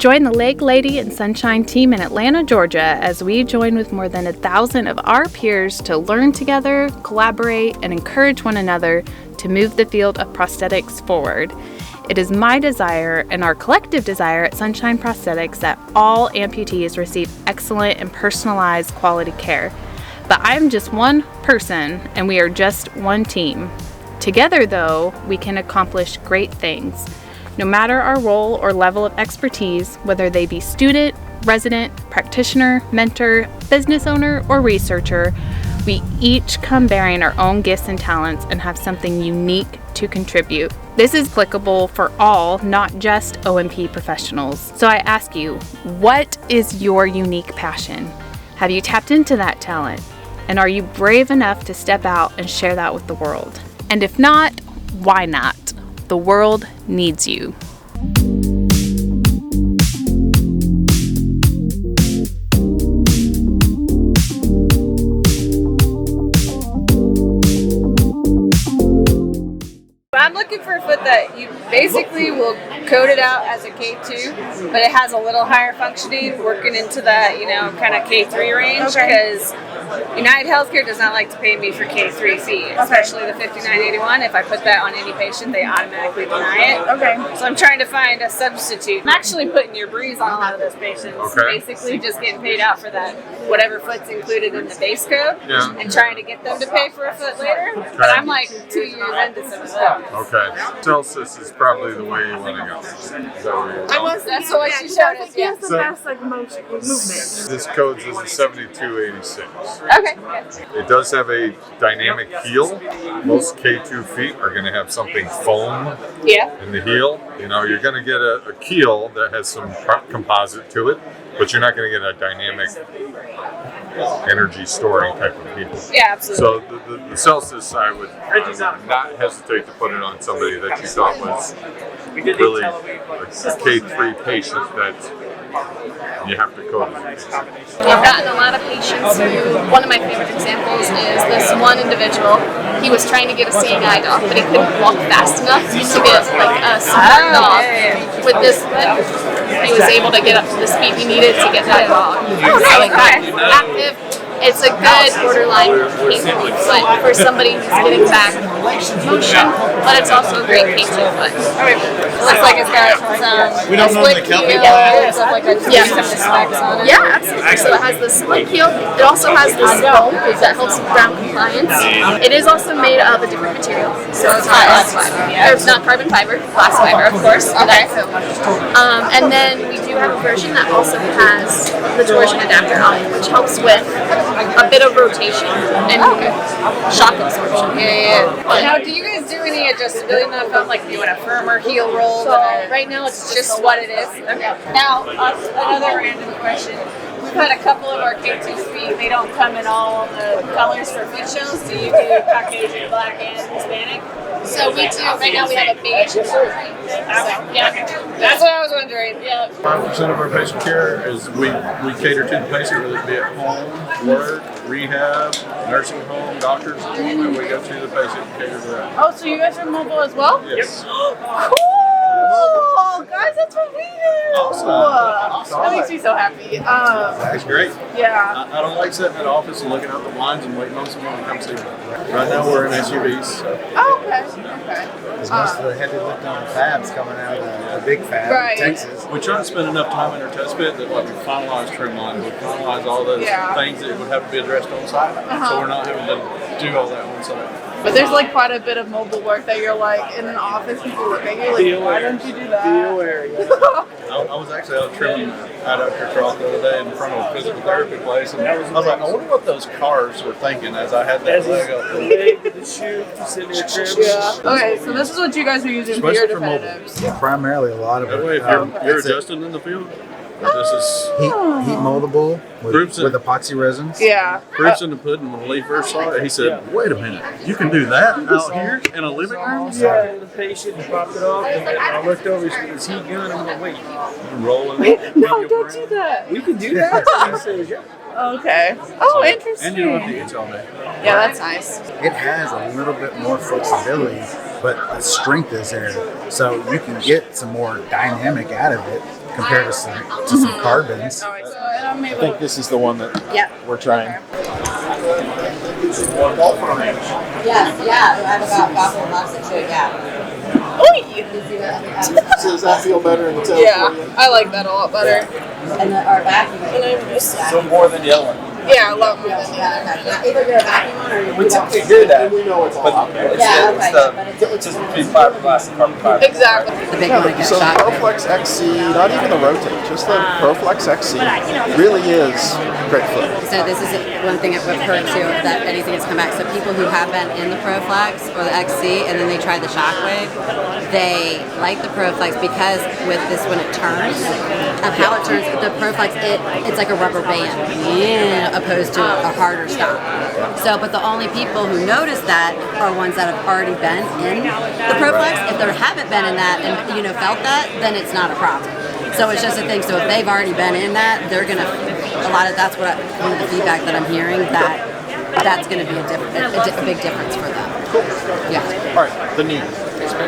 Join the Lake Lady and Sunshine team in Atlanta, Georgia, as we join with more than 1,000 of our peers to learn together, collaborate, and encourage one another to move the field of prosthetics forward. It is my desire and our collective desire at Sunshine Prosthetics that all amputees receive excellent and personalized quality care. But I'm just one person and we are just one team. Together, though, we can accomplish great things. No matter our role or level of expertise, whether they be student, resident, practitioner, mentor, business owner, or researcher, we each come bearing our own gifts and talents and have something unique to contribute. This is applicable for all, not just O&P professionals. So I ask you, what is your unique passion? Have you tapped into that talent? And are you brave enough to step out and share that with the world? And if not, why not? The world needs you. I'm looking for a foot that you basically will code it out as a K2, but it has a little higher functioning, working into that, kind of K3 range, because United Healthcare does not like to pay me for K3 fee, especially the $59.81. If I put that on any patient, they automatically deny it. Okay. So I'm trying to find a substitute. I'm actually putting your breeze on a lot of those patients. Basically just getting paid out for that, whatever foot's included in the base code, and trying to get them to pay for a foot later. But I'm like 2 years into some stuff. Okay. Celcus is probably the way you want to go. That's what she showed us, yeah. So, movement. This code is a 7286. Okay. It does have a dynamic heel. Most K2 feet are going to have something foam in the heel. You're going to get a keel that has some composite to it, but you're not going to get a dynamic energy storing type of heel. Yeah, absolutely. So the Celcus, I would not hesitate to put it on somebody that you thought was really a K3 patient that you have to code. I've gotten a lot of patients who, one of my favorite examples is this one individual. He was trying to get a seeing eye dog, but he couldn't walk fast enough to get like a smart dog. With this foot, he was able to get up to the speed he needed to get that dog. So like that active. It's a good borderline painful foot for somebody who's getting back motion, but it's also a great painful foot. Looks like it's got some split heel and stuff like that. Yeah. Some specs on it. Yeah, absolutely. So it has the split heel. It also has this foam that helps with ground compliance. It is also made of a different material, so it's not glass fiber. Or it's not carbon fiber, glass fiber, of course. Okay. And then we do have a version that also has the torsion adapter on it, which helps with a bit of rotation and shock absorption. Now, do you guys do any adjustability in that foam? Like, do you want a firmer heel roll? So right now it's just what it is. Okay. Now, another random question. We've had a couple of our K2 feet. They don't come in all the colors for foot shows. Do you do Caucasian, Black, and Hispanic? So we do. Right now we have a beige and blue. That's what I was wondering. Yeah. 5% of our patient care is we cater to the patient, whether it be at home, work, rehab, nursing home, doctor's appointment. We go to the patient and cater to that. Oh, so you guys are mobile as well? Yes. Cool! Guys, that's what we do! Awesome. That makes me so happy. That's great. Yeah. I don't like sitting in the office and looking out the blinds and waiting on someone to come see me. Right now we're in SUVs. So. Oh, okay. Because most of the heavy lifting on the fabs coming out of the big fab in Texas. We try to spend enough time in our test pit that we finalize trim lines, we finalize all those things that would have to be addressed on site. So we're not having to do all that on site. But there's like quite a bit of mobile work that you're like in an office, people look at you like, why don't you do that? Be aware, I was actually out trimming adductor trough the other day in front of a physical therapy place, and I was like, I wonder what those cars were thinking as I had that leg up. The leg with the shoe, sitting there trimming. Yeah. Okay, so this is what you guys are using for your defendatives. Yeah, primarily a lot of That it. way, if you're adjusting in the field, this is heat moldable with epoxy resins. Yeah. proofs in the pudding. When Lee first saw it, he said, "Wait a minute, you can do that out here in a living room?" Yeah, the patient popped it off, and I looked over. Is he gun? I'm like, wait, rolling. No, don't do that. we can do that. He says, yeah. Okay. Oh, interesting. And you don't have to itch all day. Yeah, that's nice. It has a little bit more flexibility, but the strength is there. So you can get some more dynamic out of it compared to some carbons. I think this is the one that we're trying. Yeah, I've got lots of shit, So does that feel better in the tail? Yeah, I like that a lot better. And our vacuum. So more than the other one. Yeah, a lot more than Either you're a vacuum one or you're We typically do that. We know it's it's just between fiberglass and carbon fiber. Exactly. The big one against So the shot. ProFlex XC, not even the Rotate, just the ProFlex XC really is great foot. So this is one thing I've heard too, that anything that's come back. So people who have been in the ProFlex or the XC and then they try the Shockwave, they like the ProFlex because with this when it turns, of how it turns, the ProFlex, it's like a rubber band, opposed to a harder stop. So, but the only people who notice that are ones that have already been in the ProFlex. If they haven't been in that and felt that, then it's not a problem. So it's just a thing. So if they've already been in that, they're gonna that's one of the feedback that I'm hearing, that's gonna be a big difference for them. Cool. Yeah. All right, the knee.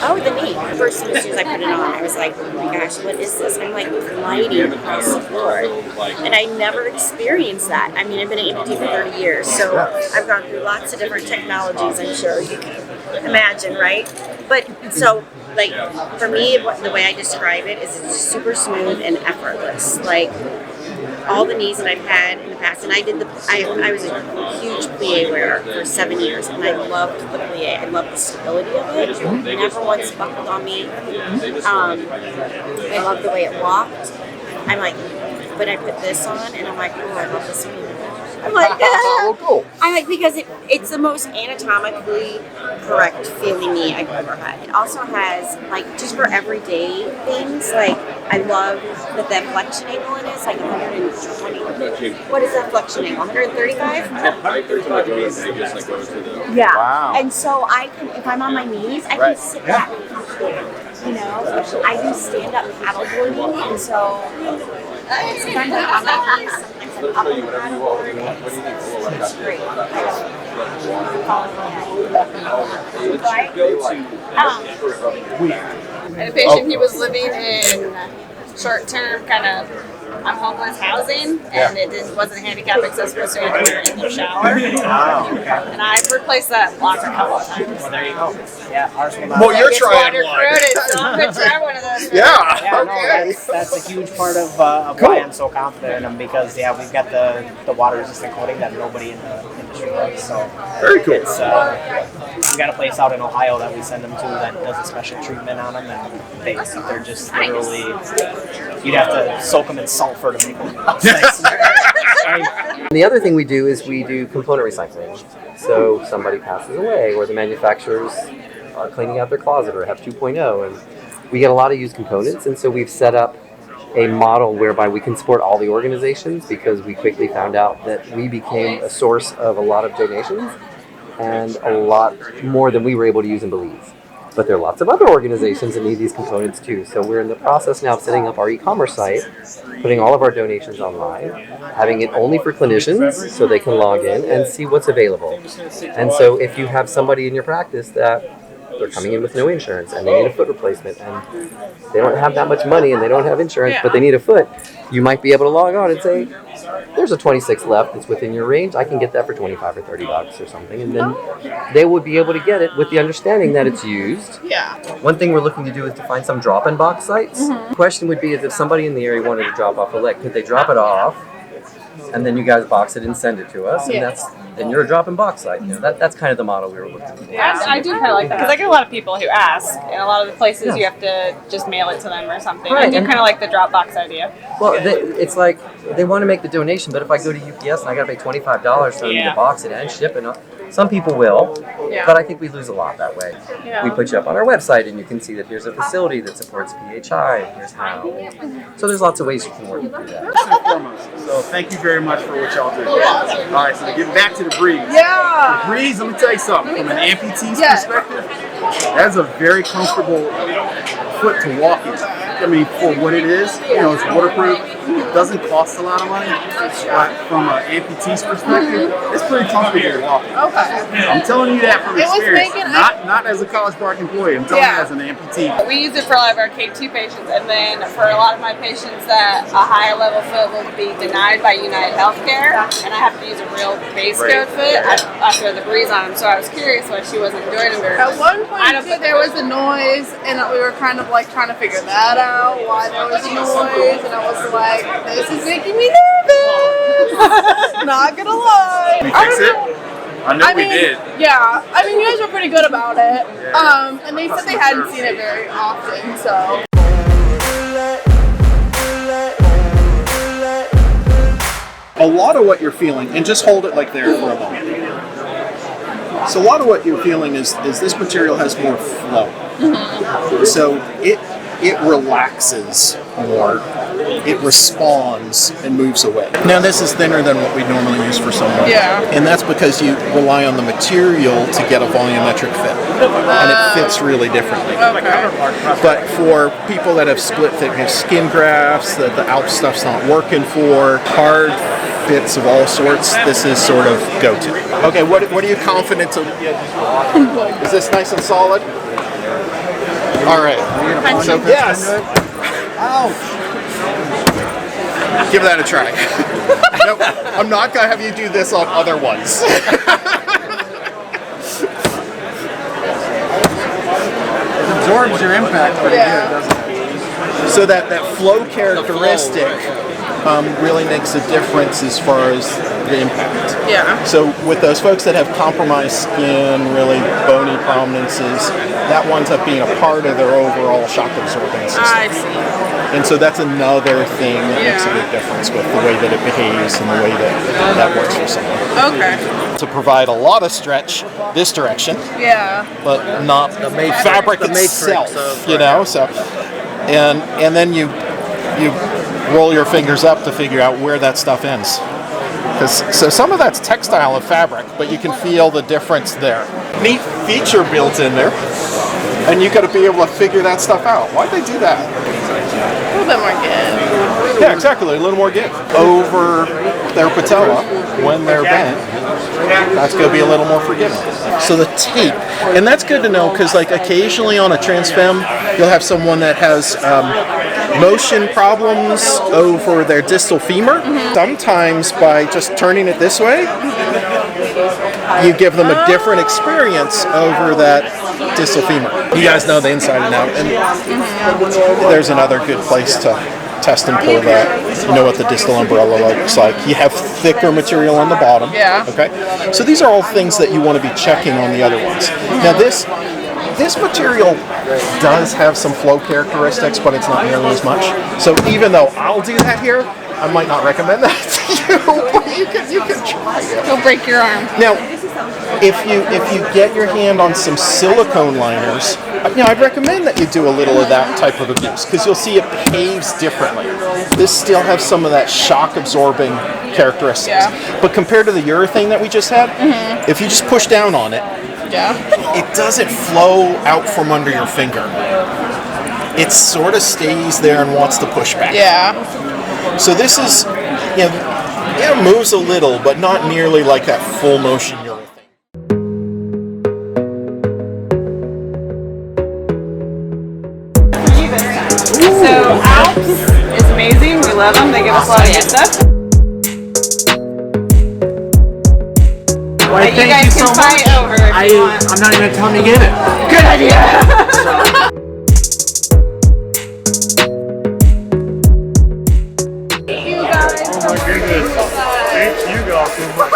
Oh, the knee. First, as soon as I put it on, I was like, oh my gosh, what is this? I'm like gliding across the floor. And I never experienced that. I mean, I've been an amputee for 30 years, so I've gone through lots of different technologies, I'm sure you can imagine, right? But so, like, for me, the way I describe it is it's super smooth and effortless. Like, all the knees that I've had in the past, and I was a huge plie wearer for 7 years, and I loved the plie. I loved the stability of it. It never once buckled on me. I loved the way it walked. I'm like, but I put this on, and I'm like, oh, I love this one. I'm like, cool. I'm like, because it's the most anatomically correct feeling knee I've ever had. It also has, like, just for everyday things, like, I love that the flexion angle in it is like 120. What is that flexion angle? 135? Yeah. Wow. And so I can, if I'm on my knees, I can sit back. I do stand-up paddleboarding, and so it's kind of on my knees. Sometimes I'm up on the paddleboard. It's great. I had a patient, he was living in short-term kind of I'm homeless housing, and it wasn't handicap accessible, so you had to wear it in the shower. And I've replaced that block a couple of times. Well, there you go. Yeah, ours will not. Well, you're It's trying water one. corroded, so I'm going to try one of those. Yeah, Okay. no, that's a huge part of why I'm so confident in them, because we've got the water resistant coating that nobody in the industry does. So Very cool. It's we got a place out in Ohio that we send them to that does a special treatment on them, and they're just literally, you'd have to soak them in sulfur to make them. The other thing we do is we do component recycling. So somebody passes away, or the manufacturers are cleaning out their closet or have 2.0, and we get a lot of used components, and so we've set up a model whereby we can support all the organizations, because we quickly found out that we became a source of a lot of donations and a lot more than we were able to use in Belize. But there are lots of other organizations that need these components too. So we're in the process now of setting up our e-commerce site, putting all of our donations online, having it only for clinicians so they can log in and see what's available. And so if you have somebody in your practice that they're coming in with no insurance and they need a foot replacement and they don't have that much money and they don't have insurance, but they need a foot, you might be able to log on and say, there's a 26 left that's within your range. I can get that for $25 or $30 or something. And then they would be able to get it with the understanding that it's used. Yeah. One thing we're looking to do is to find some drop-in box sites. The question would be is if somebody in the area wanted to drop off a leg, could they drop it off and then you guys box it and send it to us? And then you're a drop-in box site. You know, that's kind of the model we were looking for. Yeah, I do kind of like that, because I get a lot of people who ask, and a lot of the places you have to just mail it to them or something. Right. I do kind of like the Dropbox idea. Well, it's like they want to make the donation, but if I go to UPS and I got to pay $25 for them to box it and ship it, some people will, but I think we lose a lot that way. Yeah. We put you up on our website and you can see that here's a facility that supports PHI, and here's how. So there's lots of ways you can work through that. First and foremost, so thank you very much for what y'all do. All right, so getting back to the Breeze. Yeah. The Breeze, let me tell you something. From an amputee's perspective, that's a very comfortable foot to walk in. I mean, for what it is, it's waterproof. doesn't cost a lot of money, but from an amputee's perspective, it's pretty comfortable walking. Okay. I'm telling you that from It was experience, making- not as a College Park employee. I'm telling you as an amputee. We use it for a lot of our K2 patients, and then for a lot of my patients that a higher level foot will be denied by United Healthcare, and I have to use a real base code foot, I throw the breeze on them. So I was curious why she wasn't doing it very At one point, too, there was a noise, and we were kind of like trying to figure that out, why there was a noise, and I was like, this is making me nervous. Not gonna lie. We fix it? I know we did. Yeah, I mean, you guys were pretty good about it. And they said they hadn't seen it very often, so. A lot of what you're feeling, and just hold it like there for a moment. So a lot of what you're feeling is this material has more flow. So it relaxes more, it responds and moves away. Now this is thinner than what we normally use for someone. Yeah. And that's because you rely on the material to get a volumetric fit. And it fits really differently. Okay. But for people that have split thickness skin grafts, that the Alps stuff's not working for, hard fits of all sorts, this is sort of go-to. Okay, what are you confident to... Is this nice and solid? All right. So, yes. Ow. Give that a try. No, I'm not going to have you do this on other ones. It absorbs your impact pretty good, doesn't it? So that flow characteristic really makes a difference as far as the impact. Yeah. So with those folks that have compromised skin, really bony prominences, that winds up being a part of their overall shock absorbing system. I see. And so that's another thing that makes a big difference with the way that it behaves and the way that works for someone. Okay. To provide a lot of stretch this direction, but not the fabric itself, you know. So, and then you roll your fingers up to figure out where that stuff ends. So some of that's textile of fabric, but you can feel the difference there. Neat feature built in there, and you got to be able to figure that stuff out. Why'd they do that? A little bit more give. Yeah, exactly. A little more give over their patella when they're bent. That's going to be a little more forgiving. So the tape, and that's good to know because, like, occasionally on a transfem, you'll have someone that has motion problems over their distal femur. Sometimes by just turning it this way, you give them a different experience over that distal femur. You guys know the inside and out, and there's another good place to test and pull that. You know what the distal umbrella looks like. You have thicker material on the bottom. Okay. So these are all things that you want to be checking on the other ones. Now this material does have some flow characteristics, but it's not nearly as much. So even though I'll do that here, I might not recommend that to you, but you can try it. You'll break your arm. Now, if you get your hand on some silicone liners, I'd recommend that you do a little of that type of abuse because you'll see it behaves differently. This still has some of that shock absorbing characteristics. But compared to the urethane that we just had, if you just push down on it, it doesn't flow out from under your finger. It sort of stays there and wants to push back. So this is, it moves a little, but not nearly like that full motion urethane. So Alps is amazing. We love them. They give us a lot of good stuff. Well, you guys can fight over if you want. I'm not even telling you to get it. Good idea. Oh my goodness. Thank you guys so much.